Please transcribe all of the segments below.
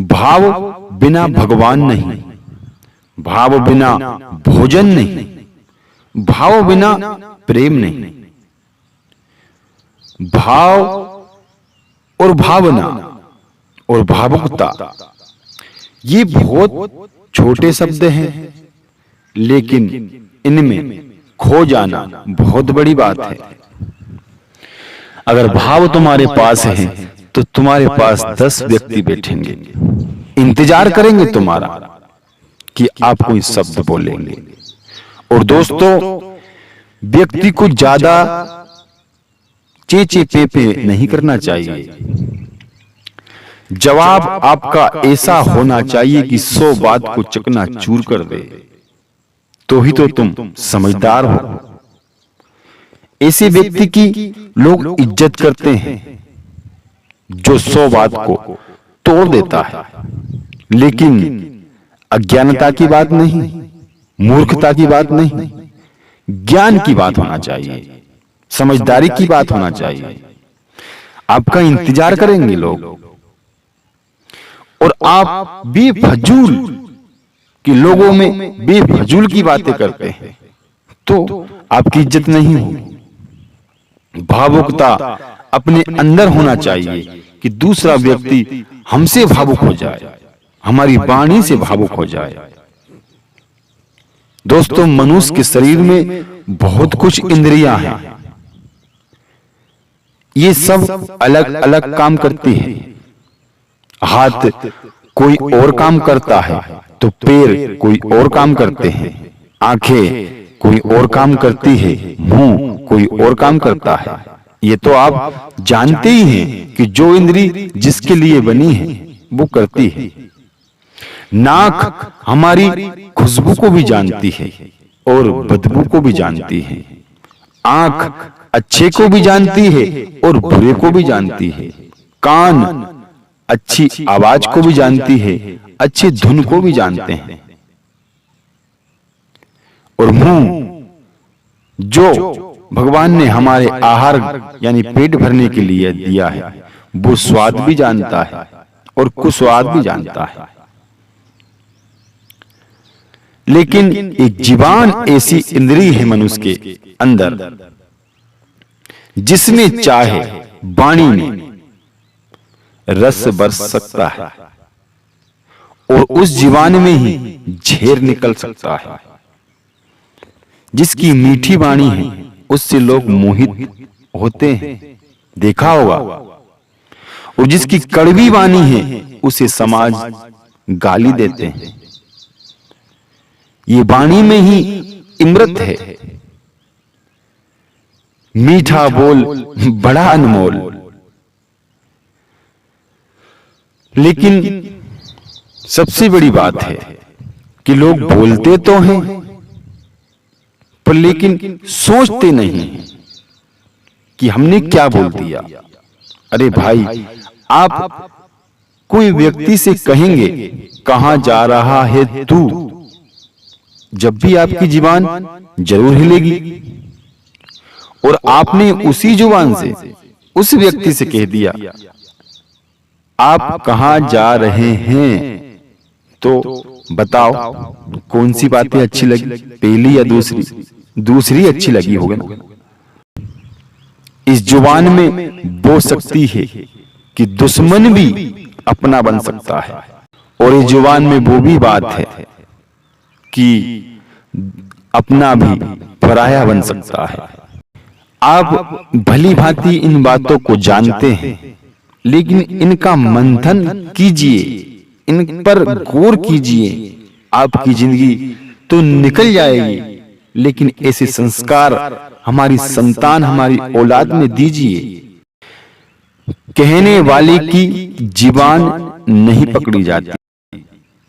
भाव बिना भगवान नहीं, भाव बिना भोजन नहीं, भाव बिना प्रेम नहीं। भाव और भावना और भावुकता ये बहुत छोटे शब्द हैं, लेकिन इनमें खो जाना बहुत बड़ी बात है। अगर भाव तुम्हारे पास है तो तुम्हारे पास 10 व्यक्ति बैठेंगे, इंतजार करेंगे तुम्हारा कि आप कोई शब्द बोलेंगे। और दोस्तों, व्यक्ति को ज्यादा चेचे पेपे नहीं करना चाहिए। जवाब आपका ऐसा होना चाहिए कि 100 बात को चकनाचूर कर दे, तो ही तो तुम समझदार हो। ऐसे व्यक्ति की लोग इज्जत करते हैं जो 100 बात को तोड़ देता है। लेकिन अज्ञानता की बात नहीं, मूर्खता की बात नहीं, ज्ञान की बात होना चाहिए, समझदारी की बात होना चाहिए। आपका इंतजार करेंगे लोग, और आप बेफजूल कि लोगों में बेफजूल की बातें करते हैं तो आपकी इज्जत नहीं होगी। भावुकता अपने अंदर होना चाहिए कि दूसरा व्यक्ति हमसे भावुक हो जाए, हमारी वाणी से भावुक हो जाए। दोस्तों, मनुष्य के शरीर में बहुत कुछ इंद्रियां हैं, ये सब अलग अलग काम करती हैं। हाथ कोई और काम करता है तो पैर कोई और काम करते हैं, आंखें कोई और काम करती है, मुंह कोई और काम करता है। ये तो आप जानते ही हैं कि जो इंद्री जिसके लिए बनी है वो करती है। नाक हमारी खुशबू को भी जानती है और बदबू को भी जानती है। आंख अच्छे को भी जानती है और बुरे को भी जानती है। कान अच्छी आवाज को भी जानती है, अच्छी धुन को भी जानते हैं। और मुंह जो भगवान ने हमारे आहार यानी पेट भरने के लिए दिया है, वो स्वाद भी जानता है और कुस्वाद भी जानता है। लेकिन एक जीवान ऐसी इंद्री है मनुष्य के अंदर, जिसमें चाहे वाणी में रस बरस सकता है और उस जीवान में ही झेर निकल सकता है। जिसकी मीठी वाणी है उससे लोग मोहित होते हैं, देखा होगा। और जिसकी कड़वी वाणी है उसे समाज गाली देते हैं। ये वाणी में ही इमरत है। मीठा बोल बड़ा अनमोल। लेकिन सबसे बड़ी बात है कि लोग बोलते तो हैं पर लेकिन सोचते नहीं कि हमने क्या बोल दिया। अरे भाई, आप कोई व्यक्ति से कहेंगे कहां जा रहा है तू, जब भी आपकी जुबान जरूर हिलेगी। और आपने उसी जुबान से उस व्यक्ति से कह दिया आप कहां जा रहे हैं, तो बताओ कौन सी बातें अच्छी लगी, पहली या दूसरी? दूसरी अच्छी लगी होगी ना। इस जुबान में वो शक्ति है कि दुश्मन भी अपना बन सकता है, और इस जुबान में वो भी बात है कि अपना भी पराया बन सकता है। आप भली भांति इन बातों को जानते हैं, लेकिन इनका मंथन कीजिए, इन पर गौर कीजिए, आपकी जिंदगी तो निकल जाएगी। लेकिन ऐसे संस्कार हमारी संतान, हमारी औलाद में दीजिए। कहने वाले की जुबान नहीं पकड़ी जाती,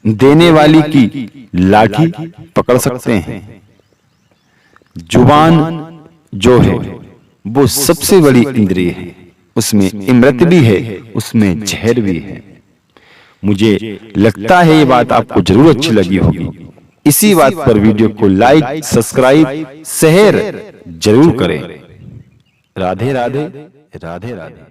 देने वाली की लाठी पकड़ सकते हैं। जुबान जो है वो सबसे बड़ी इंद्रिय है, उसमें इमृत भी है, उसमें जहर भी है। मुझे लगता है ये बात आपको जरूर अच्छी लगी होगी। इसी बात पर वीडियो को लाइक, सब्सक्राइब, शेयर जरूर करें। राधे राधे, राधे राधे।